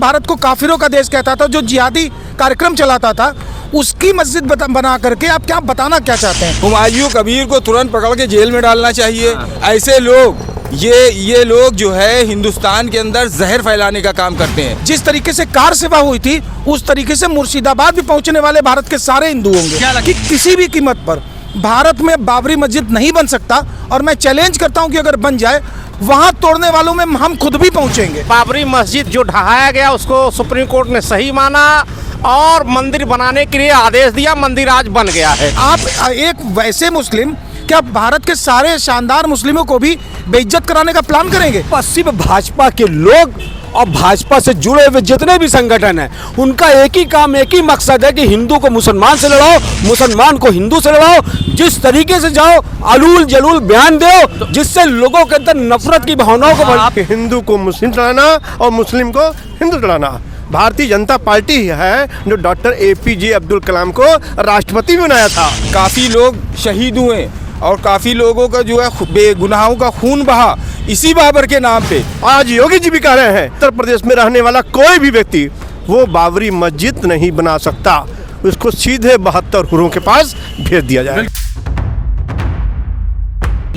भारत को काफिरों का देश कहता था, जो जिहादी कार्यक्रम चलाता था, उसकी मस्जिद बना करके आप क्या बताना क्या चाहते हैं? हुमायूं कबीर को तुरंत पकड़ के जेल में डालना चाहिए। ऐसे लोग ये लोग जो है हिंदुस्तान के अंदर जहर फैलाने का काम करते हैं। जिस तरीके से कार सेवा हुई थी, उस तरीके से मुर्शिदाबाद भी पहुंचने वाले भारत के सारे हिंदू होंगे कि किसी भी कीमत पर भारत में बाबरी मस्जिद नहीं बन सकता। और मैं चैलेंज करता हूं कि अगर बन जाए, वहां तोड़ने वालों में हम खुद भी पहुंचेंगे। बाबरी मस्जिद जो ढहाया गया उसको सुप्रीम कोर्ट ने सही माना और मंदिर बनाने के लिए आदेश दिया, मंदिर आज बन गया है। आप एक वैसे मुस्लिम, क्या भारत के सारे शानदार मुस्लिमों को भी बेइज्जत कराने का प्लान करेंगे? पश्चिम भाजपा के लोग और भाजपा से जुड़े हुए जितने भी संगठन हैं, उनका एक ही काम, एक ही मकसद है कि हिंदू को मुसलमान से लड़ाओ, मुसलमान को हिंदू से लड़ाओ। जिस तरीके से जाओ, अलूल जलूल बयान दो, जिससे लोगों के अंदर नफरत की भावनाओं को हिंदू को मुस्लिम लड़ाना और मुस्लिम को हिंदू लड़ाना। भारतीय जनता पार्टी है जो डॉक्टर APJ अब्दुल कलाम को राष्ट्रपति बनाया था। काफ़ी लोग शहीद हुए और काफ़ी लोगों का जो है बेगुनाहों का खून बहा इसी बाबर के नाम पे। आज योगी जी भी कह रहे हैं उत्तर प्रदेश में रहने वाला कोई भी व्यक्ति वो बाबरी मस्जिद नहीं बना सकता, उसको सीधे 72 हुरों के पास भेज दिया जाए।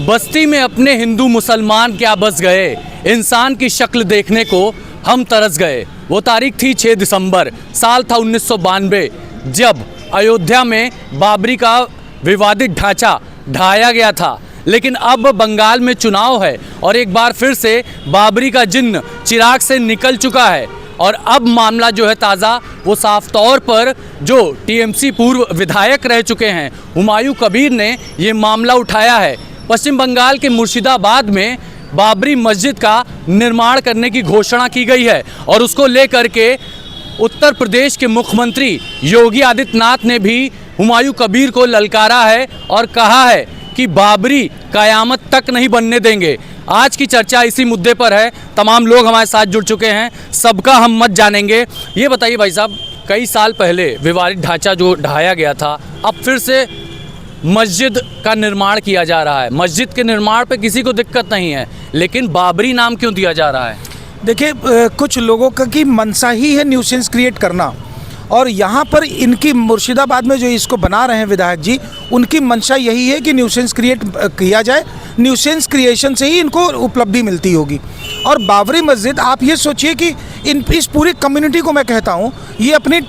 बस्ती में अपने हिंदू मुसलमान क्या बस गए, इंसान की शक्ल देखने को हम तरस गए। वो तारीख थी 6 दिसंबर, साल था 1992, जब अयोध्या में बाबरी का विवादित ढांचा ढाया गया था। लेकिन अब बंगाल में चुनाव है और एक बार फिर से बाबरी का जिन्न चिराग से निकल चुका है। और अब मामला जो है ताज़ा, वो साफ तौर पर जो TMC पूर्व विधायक रह चुके हैं हुमायूं कबीर ने ये मामला उठाया है। पश्चिम बंगाल के मुर्शिदाबाद में बाबरी मस्जिद का निर्माण करने की घोषणा की गई है और उसको लेकर के उत्तर प्रदेश के मुख्यमंत्री योगी आदित्यनाथ ने भी हुमायूं कबीर को ललकारा है और कहा है कि बाबरी कयामत तक नहीं बनने देंगे। आज की चर्चा इसी मुद्दे पर है। तमाम लोग हमारे साथ जुड़ चुके हैं, सबका हम मत जानेंगे। ये बताइए भाई साहब, कई साल पहले विवादित ढांचा जो ढाया गया था, अब फिर से मस्जिद का निर्माण किया जा रहा है। मस्जिद के निर्माण पे किसी को दिक्कत नहीं है, लेकिन बाबरी नाम क्यों दिया जा रहा है? देखिए, कुछ लोगों का की मनसा ही है न्यूसेंस क्रिएट करना, और यहाँ पर इनकी मुर्शिदाबाद में जो इसको बना रहे हैं विधायक जी, उनकी मंशा यही है कि न्यूसेंस क्रिएट किया जाए। न्यूसेंस क्रिएशन से ही इनको उपलब्धि मिलती होगी। और बाबरी मस्जिद, आप ये सोचिए कि इस पूरी कम्युनिटी को मैं कहता हूँ, ये अपनी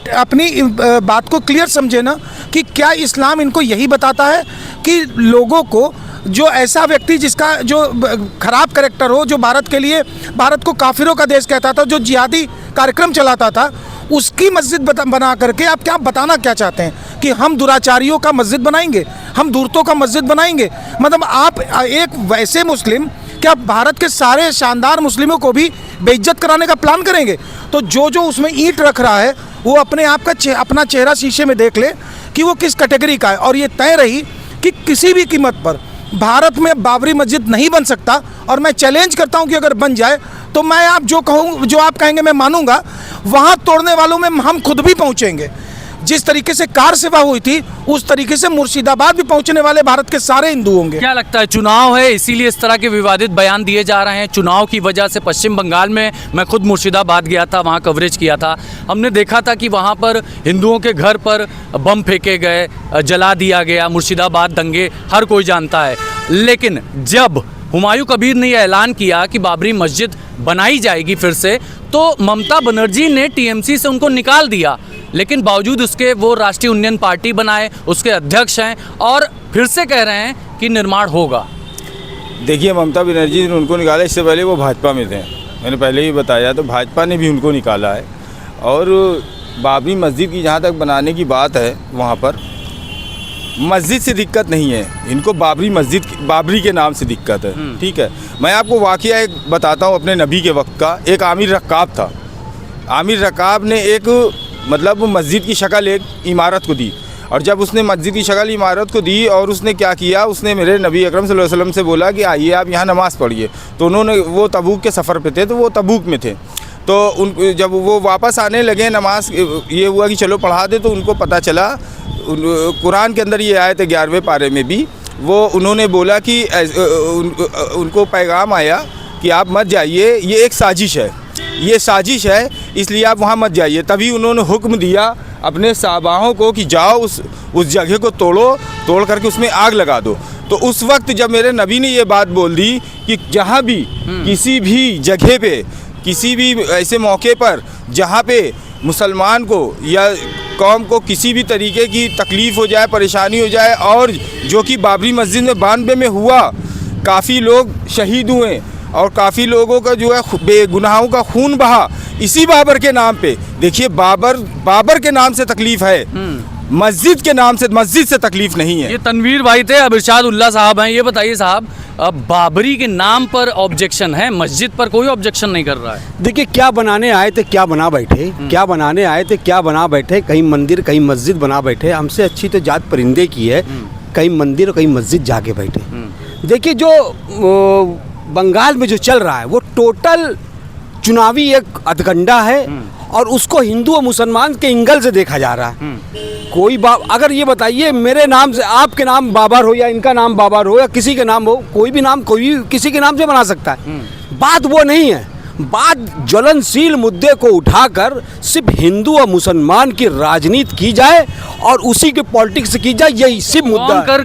बात को क्लियर समझे ना, कि क्या इस्लाम इनको यही बताता है कि लोगों को, जो ऐसा व्यक्ति जिसका जो खराब कैरेक्टर हो, जो भारत के लिए, भारत को काफिरों का देश कहता था, जो जिहादी कार्यक्रम चलाता था, उसकी मस्जिद बना करके आप क्या बताना क्या चाहते हैं? कि हम दुराचारियों का मस्जिद बनाएंगे, हम दूरतों का मस्जिद बनाएंगे? मतलब आप एक वैसे मुस्लिम, क्या भारत के सारे शानदार मुस्लिमों को भी बेइज्जत कराने का प्लान करेंगे? तो जो उसमें ईंट रख रहा है, वो अपने आप का अपना चेहरा शीशे में देख ले कि वो किस कैटेगरी का है। और ये तय रही कि किसी भी कीमत पर भारत में बाबरी मस्जिद नहीं बन सकता। और मैं चैलेंज करता हूं कि अगर बन जाए, तो मैं आप जो कहूँ, जो आप कहेंगे मैं मानूंगा। वहां तोड़ने वालों में हम खुद भी पहुंचेंगे। जिस तरीके से कार सेवा हुई थी, उस तरीके से मुर्शिदाबाद भी पहुंचने वाले भारत के सारे हिंदू होंगे। क्या लगता है, चुनाव है इसीलिए इस तरह के विवादित बयान दिए जा रहे हैं? चुनाव की वजह से पश्चिम बंगाल में, मैं खुद मुर्शिदाबाद गया था, वहाँ कवरेज किया था, हमने देखा था कि वहाँ पर हिंदुओं के घर पर बम फेंके गए, जला दिया गया। मुर्शिदाबाद दंगे हर कोई जानता है। लेकिन जब हुमायूं कबीर ने यह ऐलान किया कि बाबरी मस्जिद बनाई जाएगी फिर से, तो ममता बनर्जी ने TMC से उनको निकाल दिया। लेकिन बावजूद उसके वो राष्ट्रीय उन्नयन पार्टी बनाए, उसके अध्यक्ष हैं और फिर से कह रहे हैं कि निर्माण होगा। देखिए, ममता बनर्जी ने उनको निकाला, इससे पहले वो भाजपा में थे, मैंने पहले ही बताया, तो भाजपा ने भी उनको निकाला है। और बाबरी मस्जिद की जहाँ तक बनाने की बात है, वहाँ पर मस्जिद से दिक्कत नहीं है इनको, बाबरी के नाम से दिक्कत है। ठीक है, मैं आपको वाकया एक बताता हूँ अपने नबी के वक्त का। एक आमिर रक्काब था। आमिर रक्काब ने एक मतलब मस्जिद की शक्ल एक इमारत को दी, और जब उसने मस्जिद की शक्ल इमारत को दी, और उसने क्या किया, उसने मेरे नबी अकरम सल्लल्लाहु अलैहि वसल्लम से बोला कि आइए आप यहाँ नमाज़ पढ़िए। तो उन्होंने, वो तबूक के सफ़र पे थे, तो वो तबूक में थे, तो जब वो वापस आने लगे, नमाज ये हुआ कि चलो पढ़ा दे, तो उनको पता चला, कुरान के अंदर ये आयत है 11वें पारे में भी, वो उन्होंने बोला कि उनको पैगाम आया कि आप मत जाइए, ये एक साजिश है। ये साजिश है, इसलिए आप वहाँ मत जाइए। तभी उन्होंने हुक्म दिया अपने साहबाओं को कि जाओ उस जगह को तोड़ करके उसमें आग लगा दो। तो उस वक्त जब मेरे नबी ने ये बात बोल दी कि जहाँ भी किसी भी जगह पे, किसी भी ऐसे मौके पर जहाँ पे मुसलमान को या कौम को किसी भी तरीके की तकलीफ़ हो जाए, परेशानी हो जाए, और जो कि बाबरी मस्जिद में 92 में हुआ, काफ़ी लोग शहीद हुए और काफ़ी लोगों का जो है बेगुनाहों का खून बहा इसी बाबर के नाम पे। देखिए, बाबर के नाम से तकलीफ़ है, मस्जिद के नाम से, मस्जिद से तकलीफ़ नहीं है। ये तनवीर भाई थे, अब इरशाद उल्लाह साहब हैं। ये बताइए साहब, अब बाबरी के नाम पर ऑब्जेक्शन है, मस्जिद पर कोई ऑब्जेक्शन नहीं कर रहा है। देखिए, क्या बनाने आए थे क्या बना बैठे, क्या बनाने आए थे क्या बना बैठे। कहीं मंदिर कहीं मस्जिद बना बैठे। हमसे अच्छी तो जात परिंदे की है, कहीं मंदिर और कहीं मस्जिद जाके बैठे। देखिए, जो बंगाल में जो चल रहा है वो टोटल चुनावी एक अधगंडा है, और उसको हिंदू और मुसलमान के एंगल से देखा जा रहा है। कोई अगर ये बताइए, मेरे नाम से, आपके नाम बाबर हो या इनका नाम बाबर हो या किसी के नाम हो, कोई भी नाम कोई किसी के नाम से बना सकता है। बात वो नहीं है। बात ज्वलनशील मुद्दे को उठाकर सिर्फ हिंदू और मुसलमान की राजनीति की जाए और उसी के पॉलिटिक्स की जाए, यही सिर्फ मुद्दा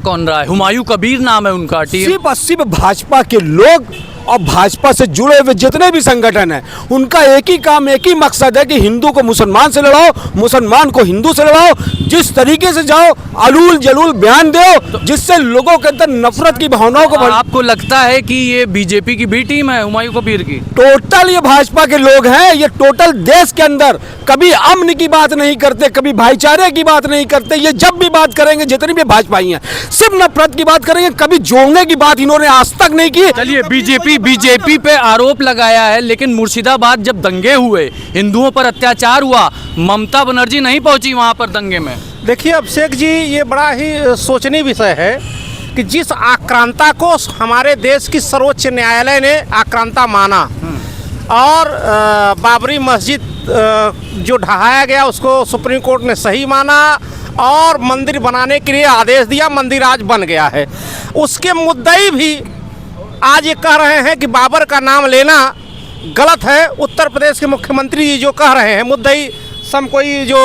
कौन रहा है? हुमायूं कबीर नाम है उनका। सिर्फ भाजपा के लोग और भाजपा से जुड़े हुए जितने भी संगठन हैं, उनका एक ही काम, एक ही मकसद है कि हिंदू को मुसलमान से लड़ाओ, मुसलमान को हिंदू से लड़ाओ। जिस तरीके से जाओ, अलूल जलूल बयान दो, जिससे लोगों के अंदर नफरत की भावनाओं को आपको लगता है कि ये बीजेपी की बी टीम है हुमायूं कबीर की? टोटल ये भाजपा के लोग हैं। ये टोटल देश के अंदर कभी अमन की बात नहीं करते, कभी भाईचारे की बात नहीं करते। ये जब भी बात करेंगे, जितनी भी भाजपाई हैं, सिर्फ नफरत की बात करेंगे। कभी जोड़ने की बात इन्होंने आज तक नहीं की। चलिए, बीजेपी पे आरोप लगाया है, लेकिन मुर्शिदाबाद जब दंगे हुए, हिंदुओं पर अत्याचार हुआ, ममता बनर्जी नहीं पहुंची वहां पर दंगे में। देखिए अभिषेक जी, ये बड़ा ही सोचनीय विषय है कि जिस आक्रांता को हमारे देश की सर्वोच्च न्यायालय ने आक्रांता माना और बाबरी मस्जिद जो ढहाया गया उसको सुप्रीम कोर्ट ने सही माना और मंदिर बनाने के लिए आदेश दिया, मंदिर आज बन गया है। उसके मुद्दई भी आज ये कह रहे हैं कि बाबर का नाम लेना गलत है। उत्तर प्रदेश के मुख्यमंत्री जी जो कह रहे हैं, मुद्दई सम कोई जो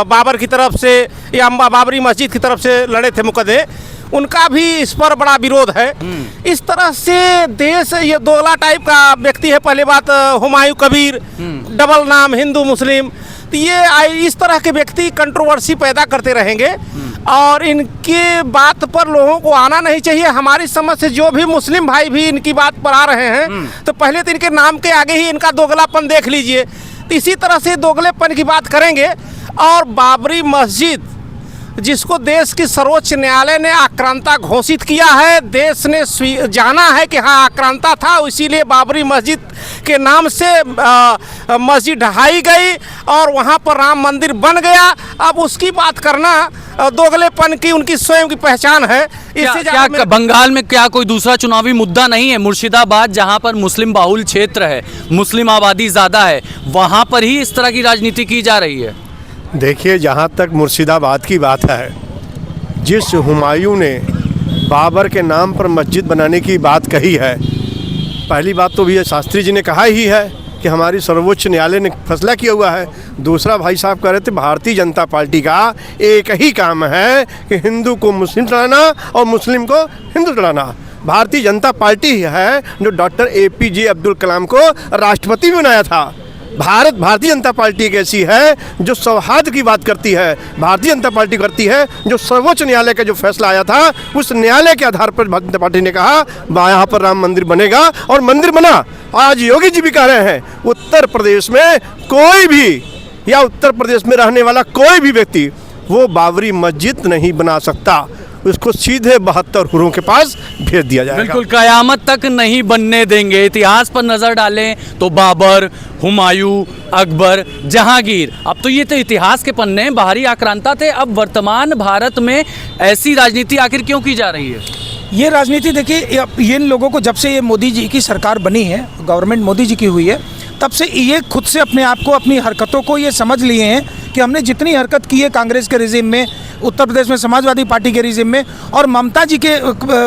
बाबर की तरफ से या बाबरी मस्जिद की तरफ से लड़े थे मुकदमे, उनका भी इस पर बड़ा विरोध है। इस तरह से देश ये दोगला टाइप का व्यक्ति है। पहले बात, हुमायूं कबीर, डबल नाम, हिंदू मुस्लिम, तो ये इस तरह के व्यक्ति कंट्रोवर्सी पैदा करते रहेंगे और इनके बात पर लोगों को आना नहीं चाहिए। हमारी समझ से जो भी मुस्लिम भाई भी इनकी बात पर आ रहे हैं, तो पहले तो इनके नाम के आगे ही इनका दोगलापन देख लीजिए। तो इसी तरह से दोगलेपन की बात करेंगे। और बाबरी मस्जिद, जिसको देश की सर्वोच्च न्यायालय ने आक्रांता घोषित किया है, देश ने जाना है कि हाँ आक्रांता था, इसीलिए बाबरी मस्जिद के नाम से मस्जिद ढहाई गई और वहाँ पर राम मंदिर बन गया। अब उसकी बात करना दोगलेपन की उनकी स्वयं की पहचान है। इससे क्या बंगाल में क्या कोई दूसरा चुनावी मुद्दा नहीं है? मुर्शिदाबाद जहाँ पर मुस्लिम बाहुल क्षेत्र है, मुस्लिम आबादी ज़्यादा है, वहाँ पर ही इस तरह की राजनीति की जा रही है। देखिए, जहाँ तक मुर्शिदाबाद की बात है, जिस हुमायूं ने बाबर के नाम पर मस्जिद बनाने की बात कही है, पहली बात तो भी शास्त्री जी ने कहा ही है कि हमारी सर्वोच्च न्यायालय ने फैसला किया हुआ है। दूसरा, भाई साहब कह रहे थे भारतीय जनता पार्टी का एक ही काम है कि हिंदू को मुस्लिम लड़ाना और मुस्लिम को हिंदू लड़ाना। भारतीय जनता पार्टी है जो डॉक्टर APJ अब्दुल कलाम को राष्ट्रपति बनाया था। भारतीय जनता पार्टी एक ऐसी है जो सौहार्द की बात करती है। भारतीय जनता पार्टी करती है जो सर्वोच्च न्यायालय का जो फैसला आया था, उस न्यायालय के आधार पर भारतीय जनता पार्टी ने कहा यहाँ पर राम मंदिर बनेगा और मंदिर बना। आज योगी जी भी कह रहे हैं, उत्तर प्रदेश में कोई भी या उत्तर प्रदेश में रहने वाला कोई भी व्यक्ति वो बाबरी मस्जिद नहीं बना सकता, उसको सीधे 72 हुरों के पास भेज दिया जाएगा। बिल्कुल, कयामत तक नहीं बनने देंगे। इतिहास पर नजर डालें तो बाबर, हुमायूं, अकबर, जहांगीर, अब तो ये तो इतिहास के पन्ने हैं, बाहरी आक्रांता थे। अब वर्तमान भारत में ऐसी राजनीति आखिर क्यों की जा रही है? ये राजनीति देखिए, इन लोगों को जब से ये मोदी जी की सरकार बनी है, गवर्नमेंट मोदी जी की हुई है, तब से ये खुद से अपने आप को, अपनी हरकतों को ये समझ लिए हैं कि हमने जितनी हरकत की है कांग्रेस के रिजिम में, उत्तर प्रदेश में समाजवादी पार्टी के रिजिम में और ममता जी के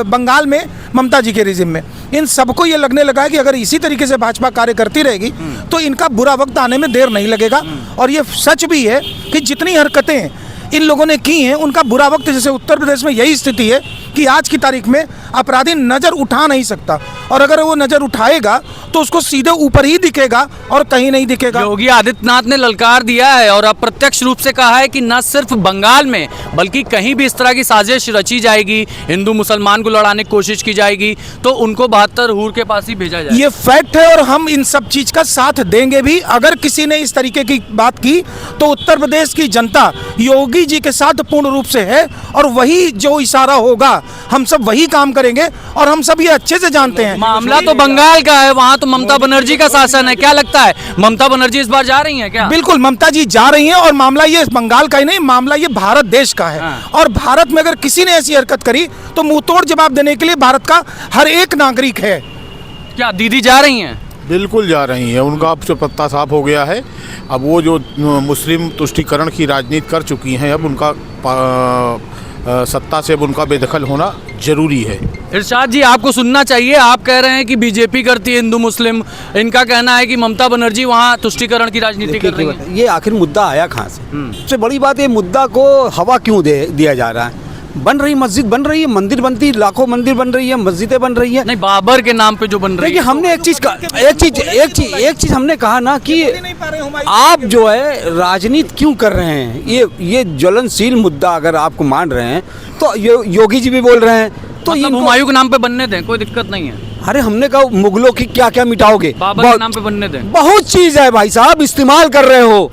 बंगाल में ममता जी के रिजिम में, इन सबको ये लगने लगा है कि अगर इसी तरीके से भाजपा कार्य करती रहेगी तो इनका बुरा वक्त आने में देर नहीं लगेगा। और ये सच भी है कि जितनी हरकतें इन लोगों ने की हैं उनका बुरा वक्त, जैसे उत्तर प्रदेश में यही स्थिति है कि आज की तारीख में अपराधी नज़र उठा नहीं सकता, और अगर वो नज़र उठाएगा तो उसको सीधे ऊपर ही दिखेगा और कहीं नहीं दिखेगा। योगी आदित्यनाथ ने ललकार दिया है और अप्रत्यक्ष रूप से कहा है कि न सिर्फ बंगाल में बल्कि कहीं भी इस तरह की साजिश रची जाएगी, हिंदू मुसलमान को लड़ाने की कोशिश की जाएगी तो उनको 72 हूर के पास ही भेजा जाएगा। ये फैक्ट है और हम इन सब चीज़ का साथ देंगे भी। अगर किसी ने इस तरीके की बात की तो उत्तर प्रदेश की जनता योगी जी के साथ पूर्ण रूप से है, और वही जो इशारा होगा हम सब वही काम करेंगे, और हम सब ये अच्छे से जानते हैं। मामला तो बंगाल का है, वहाँ तो ममता बनर्जी का शासन है। क्या लगता है ममता बनर्जी इस बार जा रही हैं क्या? बिल्कुल ममता जी जा रही हैं, और मामला ये बंगाल का ही नहीं, मामला ये भारत देश का है। और भारत में अगर किसी ने ऐसी हरकत करी तो मुंहतोड़ जवाब देने के लिए भारत का हर एक नागरिक है। क्या दीदी जा रही हैं? बिल्कुल जा रही हैं, उनका अब से पत्ता साफ हो गया है। अब वो जो मुस्लिम तुष्टीकरण की राजनीति कर चुकी हैं, अब उनका सत्ता से अब उनका बेदखल होना जरूरी है। इरशाद जी आपको सुनना चाहिए, आप कह रहे हैं कि बीजेपी करती है हिंदू मुस्लिम, इनका कहना है कि ममता बनर्जी वहाँ तुष्टीकरण की राजनीति कर रही है। ये आखिर मुद्दा आया कहाँ से? सबसे बड़ी बात, ये मुद्दा को हवा क्यों दिया जा रहा है? बन रही मस्जिद बन रही है, मंदिर बनती, लाखों मंदिर बन रही है, मस्जिदें बन रही है। नहीं, बाबर के नाम पे जो बन रही है। देखिए हमने एक चीज हमने कहा ना कि आप जो है राजनीति क्यों कर रहे हैं, ये ज्वलनशील मुद्दा अगर आपको मान रहे हैं तो योगी जी भी बोल रहे हैं तो मतलब हुमायूं के नाम पे बनने दें, कोई दिक्कत नहीं है। अरे हमने कहा मुगलों की क्या क्या मिटाओगे, बाबर के नाम पे बनने दें। बहुत चीज है भाई साहब, इस्तेमाल कर रहे हो।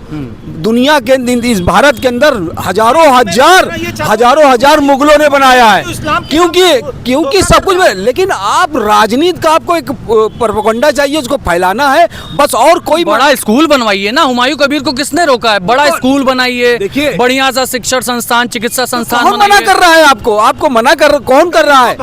दुनिया के इस भारत के अंदर हजारों हजार मुगलों ने बनाया है, क्योंकि सब कुछ में। लेकिन आप राजनीति का आपको एक प्रोपेगेंडा चाहिए, उसको फैलाना है बस, और कोई बड़ा स्कूल बनवाइए ना। हुमायूं कबीर को किसने रोका है? बड़ा स्कूल बनाइए, देखिए बढ़िया सा शिक्षण संस्थान, चिकित्सा संस्थान। कौन मना कर रहा है आपको मना कर, कौन कर रहा है?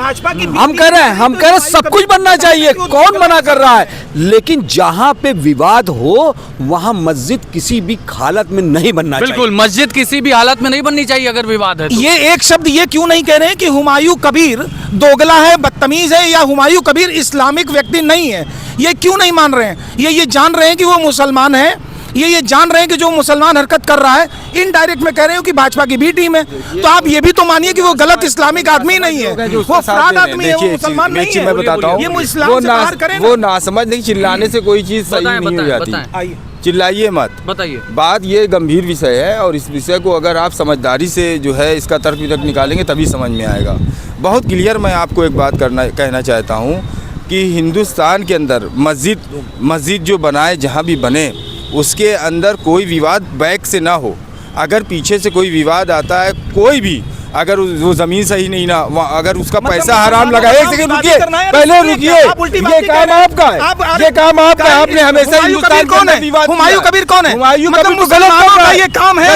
हम कह रहे हैं सब कुछ बनना चाहिए, कौन मना कर रहा है? लेकिन जहाँ पे विवाद हो वहाँ मस्जिद किसी भी हालत में नहीं बनना चाहिए। बिल्कुल, मस्जिद किसी भी हालत में नहीं बननी चाहिए अगर विवाद है तो। ये एक शब्द ये क्यों नहीं कह रहे हैं कि हुमायूं कबीर दोगला है, बदतमीज है, या हुमायूं कबीर इस्लामिक व्यक्ति नहीं है? ये क्यों नहीं मान रहे हैं? ये जान रहे हैं कि वो मुसलमान है, ये जान रहे हैं कि जो मुसलमान हरकत कर रहा है, इनडायरेक्ट में कह रहे हो कि भाजपा की भी टीम है, तो आप ये भी तो मानिए कि वो गलत इस्लामिक आदमी नहीं है, वो फ्रॉड आदमी है, वो मुसलमान नहीं है। मैं बताता हूँ, ये इस्लाम से बाहर करें ना। वो नासमझ नहीं, चिल्लाने से कोई चीज़ सही नहीं हो जाती। चिल्लाइए मत, बताइए। बात ये गंभीर विषय है और इस विषय को अगर आप समझदारी से जो है इसका तर्क वितर्क निकालेंगे तभी समझ में आएगा। बहुत क्लियर मैं आपको एक बात कहना चाहता हूँ कि हिंदुस्तान के अंदर मस्जिद जो बनाए, जहाँ भी बने, उसके अंदर कोई विवाद बैक से ना हो। अगर पीछे से कोई विवाद आता है, कोई भी अगर वो ज़मीन सही नहीं ना, अगर उसका पैसा हराम लगा, एक सेकंड रुकिए, पहले रुकिए, ये काम आपका है, ये काम आपका है। आपने हमेशा हिंदुस्तान के अंदर विवाद, हुमायूं कबीर कौन है? हुमायूं कबीर तो गलत कर रहा है, ये काम है,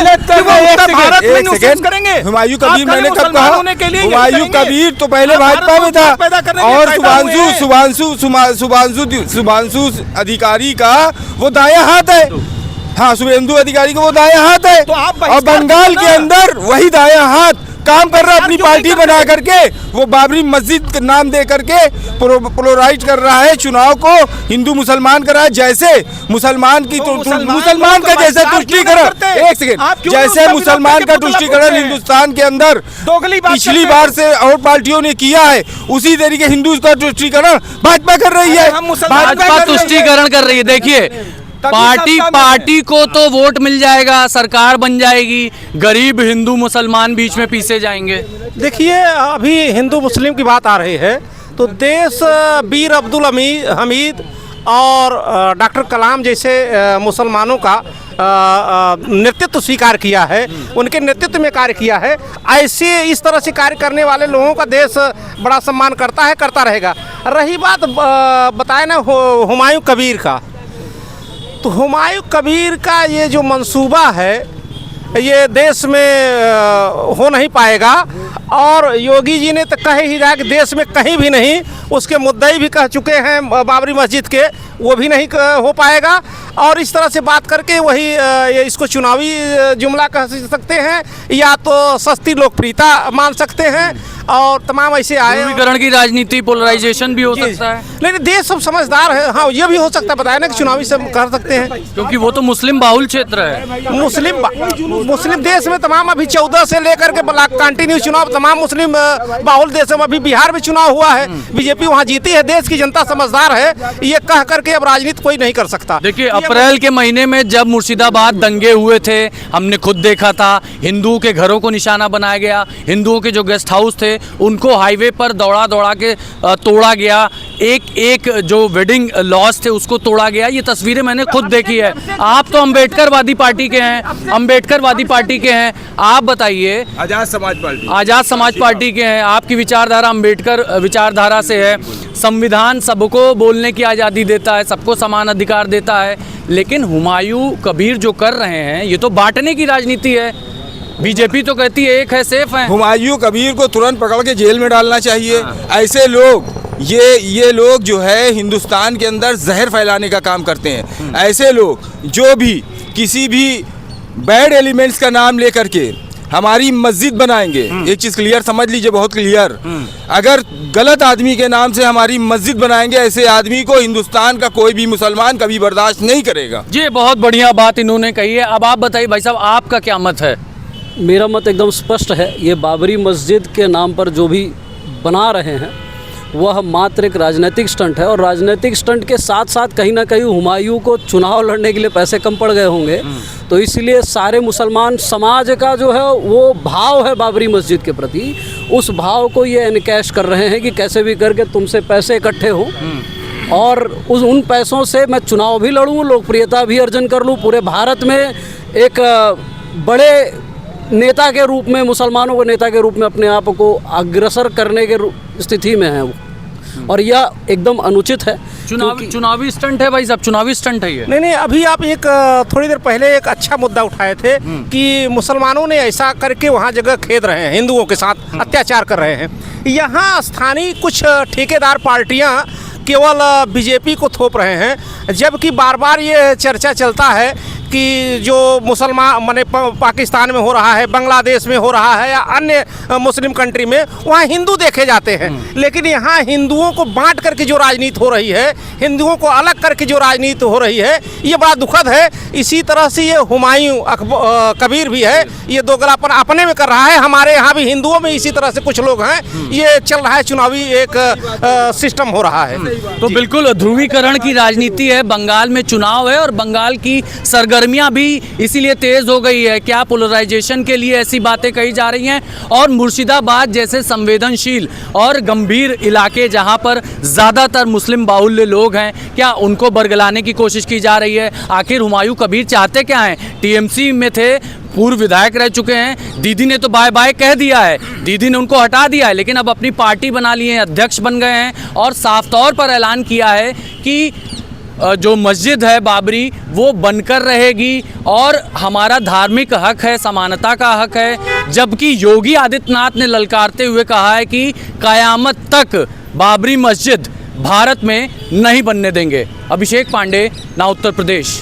हुमायूं कबीर मैंने कब कहा? हुमायूं कबीर तो पहले भाजपा में था, और शुभांशु अधिकारी का वो दायां हाथ है। हाँ, शुभेंदु अधिकारी का वो दायां हाथ है, और बंगाल के अंदर वही दायां हाथ काम कर रहा है, अपनी पार्टी बना करके वो बाबरी मस्जिद का नाम दे करके पोलराइज कर रहा है, चुनाव को हिंदू मुसलमान कर रहा है। जैसे मुसलमान की मुसलमान का जैसे तुष्टीकरण, एक सेकंड, जैसे मुसलमान का तुष्टीकरण हिंदुस्तान के अंदर पिछली बार से और पार्टियों ने किया है, उसी तरीके हिंदू का तुष्टीकरण भाजपा कर रही है। भाजपा तुष्टीकरण कर रही है। देखिए, पार्टी को तो वोट मिल जाएगा, सरकार बन जाएगी, गरीब हिंदू मुसलमान बीच में पीसे जाएंगे। देखिए, अभी हिंदू मुस्लिम की बात आ रही है तो देश वीर अब्दुल हमीद और डॉक्टर कलाम जैसे मुसलमानों का नेतृत्व स्वीकार किया है, उनके नेतृत्व में कार्य किया है। ऐसे इस तरह से कार्य करने वाले लोगों का देश बड़ा सम्मान करता है, करता रहेगा। रही बात बताए ना हुमायूं कबीर का, तो हुमायूं कबीर का ये जो मंसूबा है ये देश में हो नहीं पाएगा, और योगी जी ने तो कहे ही रहा कि देश में कहीं भी नहीं, उसके मुद्दई भी कह चुके हैं बाबरी मस्जिद के, वो भी नहीं हो पाएगा। और इस तरह से बात करके वही इसको चुनावी जुमला कह सकते हैं या तो सस्ती लोकप्रियता मान सकते हैं और तमाम ऐसे आए। ध्रुवीकरण की राजनीति, पोलराइजेशन भी हो सकता है। लेकिन देश सब समझदार है। हाँ, ये भी हो सकता है, बताया ना कि चुनावी से कर सकते हैं, क्योंकि वो तो मुस्लिम बाहुल क्षेत्र है। मुस्लिम देश में तमाम अभी 14 से लेकर के कंटिन्यू चुनाव तमाम मुस्लिम बाहुल देशों में, अभी बिहार में चुनाव हुआ है, बीजेपी वहाँ जीती है। देश की जनता समझदार है, ये कह करके अब राजनीति कोई नहीं कर सकता। देखिए, अप्रैल के महीने में जब मुर्शिदाबाद दंगे हुए थे, हमने खुद देखा था, हिंदुओं के घरों को निशाना बनाया गया, हिंदुओं के जो गेस्ट हाउस थे उनको हाईवे पर दौड़ा दौड़ा के तोड़ा गया, एक जो वेडिंग लॉज थे उसको तोड़ा गया। ये तस्वीरें मैंने खुद देखी है। आप तो अम्बेडकरवादी पार्टी के हैं, आप बताइए। आज़ाद समाज पार्टी के हैं, आपकी विचारधारा अम्बेडकर विचारधारा से है। संविधान सबको बोलने की आज़ादी देता है, सबको समान अधिकार देता है, लेकिन हुमायूं कबीर जो कर रहे हैं ये तो बांटने की राजनीति है। बीजेपी तो कहती है एक है, सेफ है। हुमायूं कबीर को तुरंत पकड़ के जेल में डालना चाहिए। ऐसे लोग, ये लोग जो है हिंदुस्तान के अंदर जहर फैलाने का काम करते हैं। ऐसे लोग जो भी किसी भी बैड एलिमेंट्स का नाम लेकर के हमारी मस्जिद बनाएंगे, एक चीज़ क्लियर समझ लीजिए, बहुत क्लियर, अगर गलत आदमी के नाम से हमारी मस्जिद बनाएंगे, ऐसे आदमी को हिंदुस्तान का कोई भी मुसलमान कभी बर्दाश्त नहीं करेगा। ये बहुत बढ़िया बात इन्होंने कही है। अब आप बताइए भाई साहब, आपका क्या मत है? मेरा मत एकदम स्पष्ट है। ये बाबरी मस्जिद के नाम पर जो भी बना रहे हैं वह मात्र एक राजनीतिक स्टंट है, और राजनीतिक स्टंट के साथ साथ कहीं ना कहीं हुमायूं को चुनाव लड़ने के लिए पैसे कम पड़ गए होंगे, तो इसलिए सारे मुसलमान समाज का जो है वो भाव है बाबरी मस्जिद के प्रति, उस भाव को ये एनकैश कर रहे हैं कि कैसे भी करके तुमसे पैसे इकट्ठे हों और उन पैसों से मैं चुनाव भी लड़ूँ, लोकप्रियता भी अर्जन कर लूँ, पूरे भारत में एक बड़े नेता के रूप में, मुसलमानों के नेता के रूप में अपने आप को अग्रसर करने के स्थिति में है वो, और यह एकदम अनुचित है। चुनावी स्टंट है भाई साहब, चुनावी स्टंट है ये। नहीं, अभी आप एक थोड़ी देर पहले एक अच्छा मुद्दा उठाए थे कि मुसलमानों ने ऐसा करके वहाँ जगह खेद रहे हैं, हिंदुओं के साथ अत्याचार कर रहे हैं। यहाँ स्थानीय कुछ ठेकेदार पार्टियाँ केवल बीजेपी को थोप रहे हैं, जबकि बार बार ये चर्चा चलता है कि जो मुसलमान माने पाकिस्तान में हो रहा है, बांग्लादेश में हो रहा है या अन्य मुस्लिम कंट्री में, वहाँ हिंदू देखे जाते हैं। लेकिन यहाँ हिंदुओं को बांट करके जो राजनीति हो रही है, हिंदुओं को अलग करके जो राजनीति हो रही है, ये बड़ा दुखद है। इसी तरह से ये हुमायूं कबीर भी है, ये दोगलापन अपने में कर रहा है। हमारे यहाँ भी हिंदुओं में इसी तरह से कुछ लोग हैं, ये चल रहा है, चुनावी एक सिस्टम हो रहा है। तो बिल्कुल ध्रुवीकरण की राजनीति है। बंगाल में चुनाव है और बंगाल की सरगर्मियां भी इसीलिए तेज हो गई है। क्या पोलराइजेशन के लिए ऐसी बातें कही जा रही हैं, और मुर्शिदाबाद जैसे संवेदनशील और गंभीर इलाके जहां पर ज़्यादातर मुस्लिम बाहुल्य लोग हैं, क्या उनको बरगलाने की कोशिश की जा रही है? आखिर हुमायूं कबीर चाहते क्या हैं? टीएमसी में थे, पूर्व विधायक रह चुके हैं, दीदी ने तो बाय बाय कह दिया है, दीदी ने उनको हटा दिया है, लेकिन अब अपनी पार्टी बना ली है, अध्यक्ष बन गए हैं और साफ तौर पर ऐलान किया है कि जो मस्जिद है बाबरी वो बनकर रहेगी और हमारा धार्मिक हक है, समानता का हक है। जबकि योगी आदित्यनाथ ने ललकारते हुए कहा है कि कयामत तक बाबरी मस्जिद भारत में नहीं बनने देंगे। अभिषेक पांडे, ना उत्तर प्रदेश।